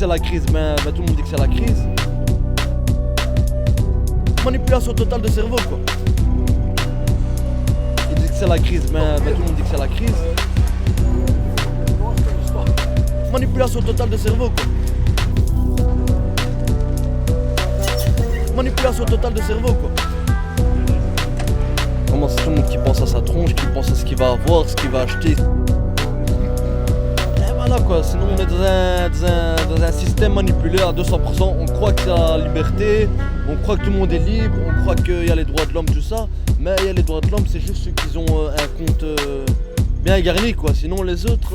c'est la crise, mais tout le monde dit que c'est la crise. Manipulation totale de cerveau, quoi. Ils disent que c'est la crise, mais tout le monde dit que c'est la crise. Manipulation totale de cerveau, quoi. Manipulation totale de cerveau, quoi. Vraiment, c'est tout le monde qui pense à sa tronche, qui pense à ce qu'il va avoir, ce qu'il va acheter. Et voilà, quoi. Sinon, on est dans un système manipulé à 200%. On croit que c'est la liberté, on croit que tout le monde est libre, on croit qu'il y a les droits de l'homme, tout ça. Mais il y a les droits de l'homme, c'est juste ceux qui ont un compte bien garni, quoi. Sinon, les autres...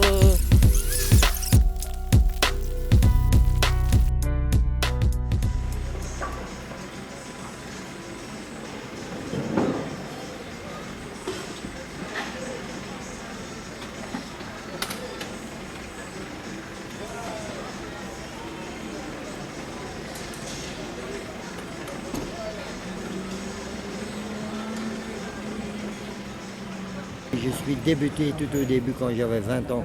Je suis débuté tout au début quand j'avais 20 ans.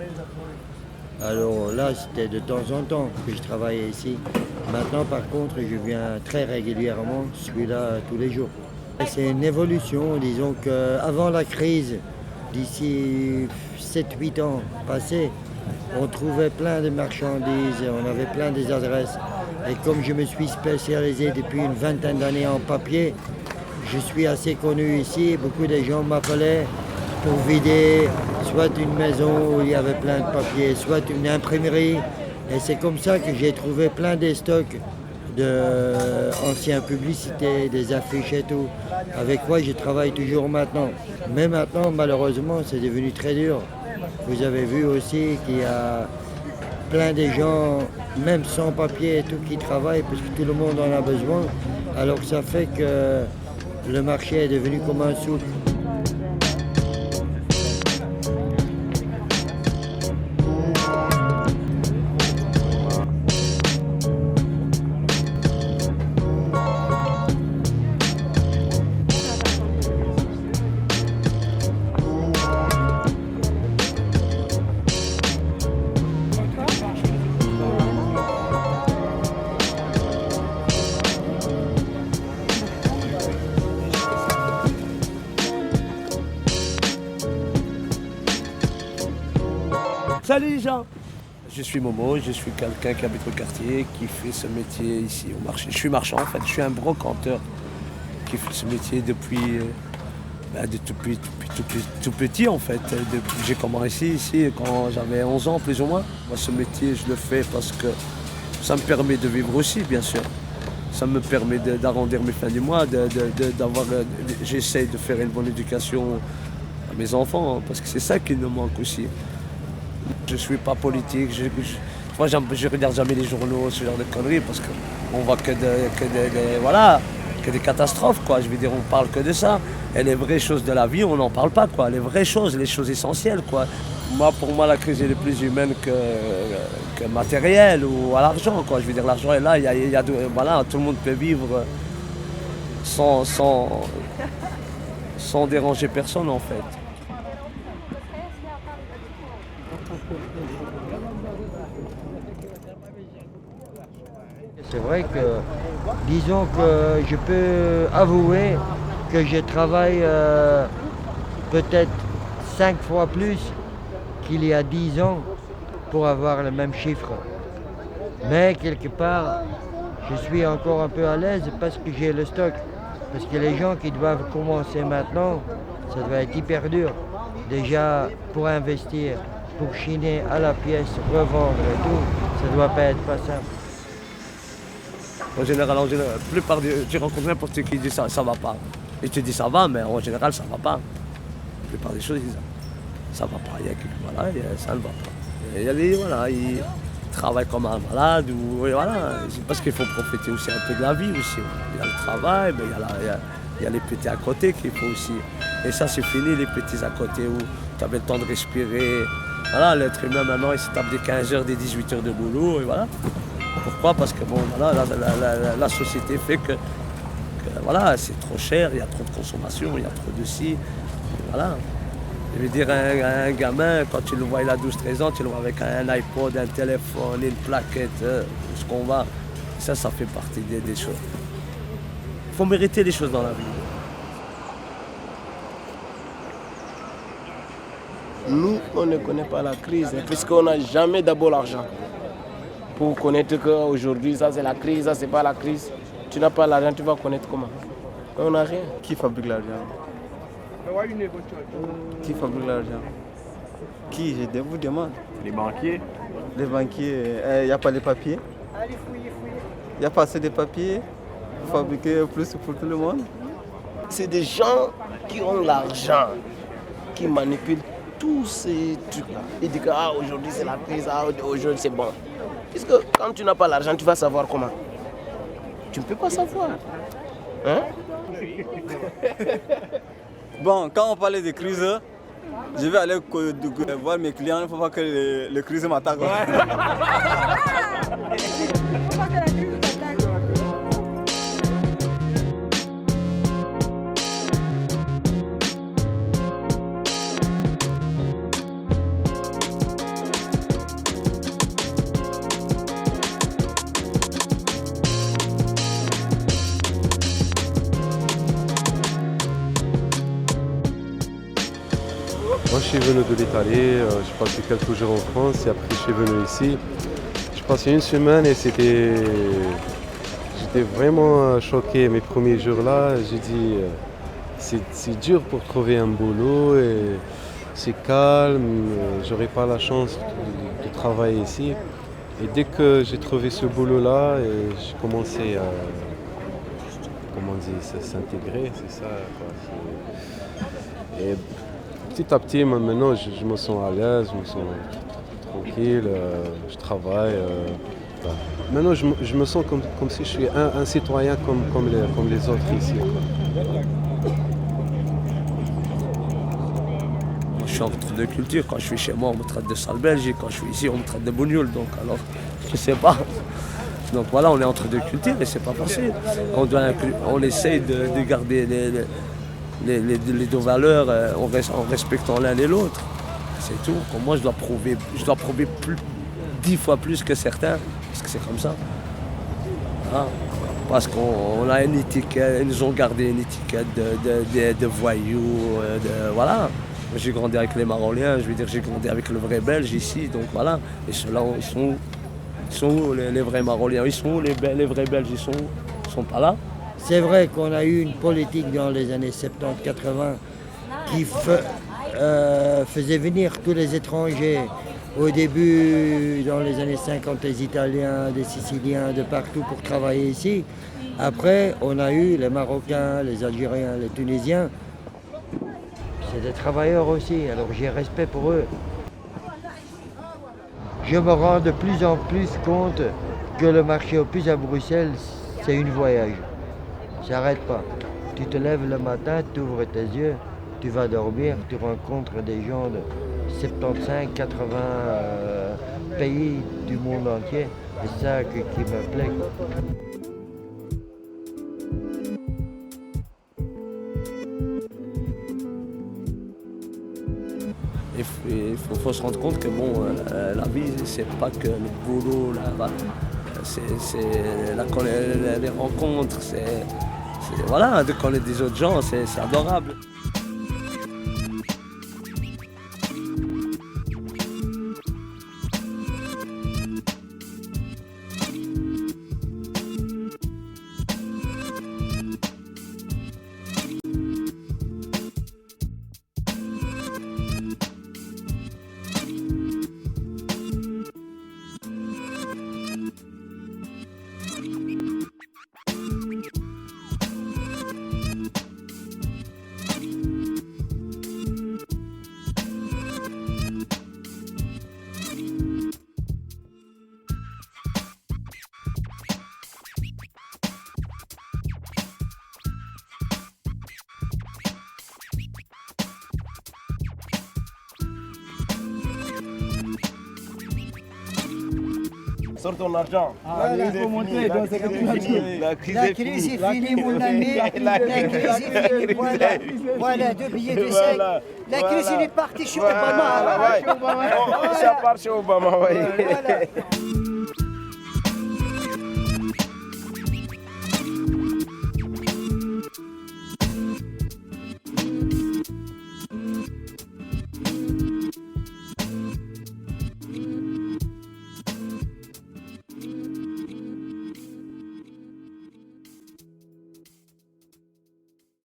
Alors là, c'était de temps en temps que je travaillais ici. Maintenant, par contre, je viens très régulièrement, je suis là tous les jours. C'est une évolution, disons qu'avant la crise, d'ici 7-8 ans passés, on trouvait plein de marchandises, on avait plein des adresses. Et comme je me suis spécialisé depuis une vingtaine d'années en papier, je suis assez connu ici, beaucoup de gens m'appelaient pour vider soit une maison où il y avait plein de papiers, soit une imprimerie. Et c'est comme ça que j'ai trouvé plein de stocks d'anciennes publicités, des affiches et tout, avec quoi je travaille toujours maintenant. Mais maintenant, malheureusement, c'est devenu très dur. Vous avez vu aussi qu'il y a plein de gens, même sans papier et tout, qui travaillent parce que tout le monde en a besoin. Alors ça fait que le marché est devenu comme un souk. Salut les gens. Je suis Momo, je suis quelqu'un qui habite au quartier, qui fait ce métier ici au marché. Je suis marchand en fait, je suis un brocanteur qui fait ce métier depuis tout petit en fait. J'ai commencé ici quand j'avais 11 ans plus ou moins. Moi ce métier je le fais parce que ça me permet de vivre aussi bien sûr. Ça me permet d'arrondir mes fins du mois, j'essaie de faire une bonne éducation à mes enfants hein, parce que c'est ça qui nous manque aussi. Je ne suis pas politique, moi je ne regarde jamais les journaux, ce genre de conneries, parce qu'on voit que des catastrophes, quoi. Je veux dire, on parle que de ça. Et les vraies choses de la vie, on n'en parle pas, quoi. Les vraies choses, les choses essentielles, quoi. Pour moi, la crise est plus humaine que matérielle ou à l'argent, quoi. Je veux dire, l'argent est là, tout le monde peut vivre sans déranger personne, en fait. C'est vrai que, disons que je peux avouer que je travaille peut-être 5 fois plus qu'il y a 10 ans pour avoir le même chiffre. Mais quelque part, je suis encore un peu à l'aise parce que j'ai le stock. Parce que les gens qui doivent commencer maintenant, ça doit être hyper dur. Déjà, pour investir, pour chiner à la pièce, revendre et tout, ça ne doit pas être pas simple. En général, la plupart tu rencontres n'importe qui dit ça va pas. Et tu dis ça va, mais en général, ça va pas. La plupart des choses, ils disent ça va pas. Il y a ça ne va pas. Il y a ils travaillent comme un malade. C'est parce qu'il faut profiter aussi un peu de la vie aussi. Il y a le travail, mais il y a les petits à côté qu'il faut aussi. Et ça, c'est fini, les petits à côté où tu avais le temps de respirer. Voilà, l'être humain maintenant, il se tape des 15 heures, des 18 heures de boulot, et voilà. Pourquoi? Parce que la société fait que c'est trop cher, il y a trop de consommation, il y a trop de ci, voilà. Je veux dire, un gamin, quand tu le vois, il a 12-13 ans, tu le vois avec un iPod, un téléphone, une plaquette, ce qu'on va. Ça fait partie des choses. Il faut mériter les choses dans la vie. Nous, on ne connaît pas la crise, puisqu'on n'a jamais d'abord l'argent. Pour connaître qu'aujourd'hui, ça c'est la crise, ça c'est pas la crise. Tu n'as pas l'argent, tu vas connaître comment? On n'a rien. Qui fabrique l'argent? Qui fabrique l'argent? Qui? Je vous demande. Les banquiers. Les banquiers, il n'y a pas de papiers. Il n'y a pas assez de papiers pour fabriquer plus pour tout le monde. C'est des gens qui ont l'argent, qui manipulent tous ces trucs-là. Ils disent que aujourd'hui c'est la crise, aujourd'hui c'est bon. Puisque quand tu n'as pas l'argent, tu vas savoir comment? Tu ne peux pas savoir. Hein? Bon, quand on parlait de crise, je vais aller voir mes clients, il ne faut pas que les crises m'attaquent. Moi je suis venu de l'Italie, je passé quelques jours en France et après je suis venu ici. Je passé une semaine et j'étais vraiment choqué mes premiers jours là. J'ai dit c'est dur pour trouver un boulot et c'est calme, j'aurais pas la chance de travailler ici. Et dès que j'ai trouvé ce boulot là, j'ai commencé à s'intégrer, c'est ça. Et petit à petit, maintenant, je me sens à l'aise, je me sens tranquille, je travaille. Maintenant, je me sens comme si je suis un citoyen comme les autres ici. Je suis entre deux cultures. Quand je suis chez moi, on me traite de sale belge. Et quand je suis ici, on me traite de bougnoule. Donc, alors, je sais pas. Donc voilà, on est entre deux cultures et c'est pas facile. On essaye de garder les deux valeurs en respectant l'un et l'autre. C'est tout. Pour moi, je dois prouver 10 fois plus que certains, parce que c'est comme ça. Voilà. Parce qu'on a une étiquette, ils nous ont gardé une étiquette de voyous, voilà. J'ai grandi avec les Maroliens, je veux dire, j'ai grandi avec le vrai Belge ici, donc voilà. Et ceux-là, ils sont où les vrais Maroliens? Ils sont où les vrais Belges? Ils sont pas là. C'est vrai qu'on a eu une politique dans les années 70-80 qui faisait venir tous les étrangers. Au début, dans les années 50, les Italiens, les Siciliens, de partout pour travailler ici. Après, on a eu les Marocains, les Algériens, les Tunisiens. C'est des travailleurs aussi, alors j'ai respect pour eux. Je me rends de plus en plus compte que le marché aux puces à Bruxelles, c'est une voyage. Ça n'arrête pas. Tu te lèves le matin, tu ouvres tes yeux, tu vas dormir, tu rencontres des gens de 75, 80 pays du monde entier. C'est ça qui me plaît. Il faut se rendre compte que bon, la vie, c'est pas que le boulot, c'est les rencontres, voilà, de connaître des autres gens, c'est adorable. sors ton argent. Voilà, il faut montrer. Donc, c'est comme tu l'as dit. La crise La est crise finie. est finie, mon ami. La crise est finie. Voilà, voilà, 2 billets de 5. Voilà. La crise, Voilà. il est parti chez Voilà, Obama. ouais. Ça part chez Obama, oui. Voilà.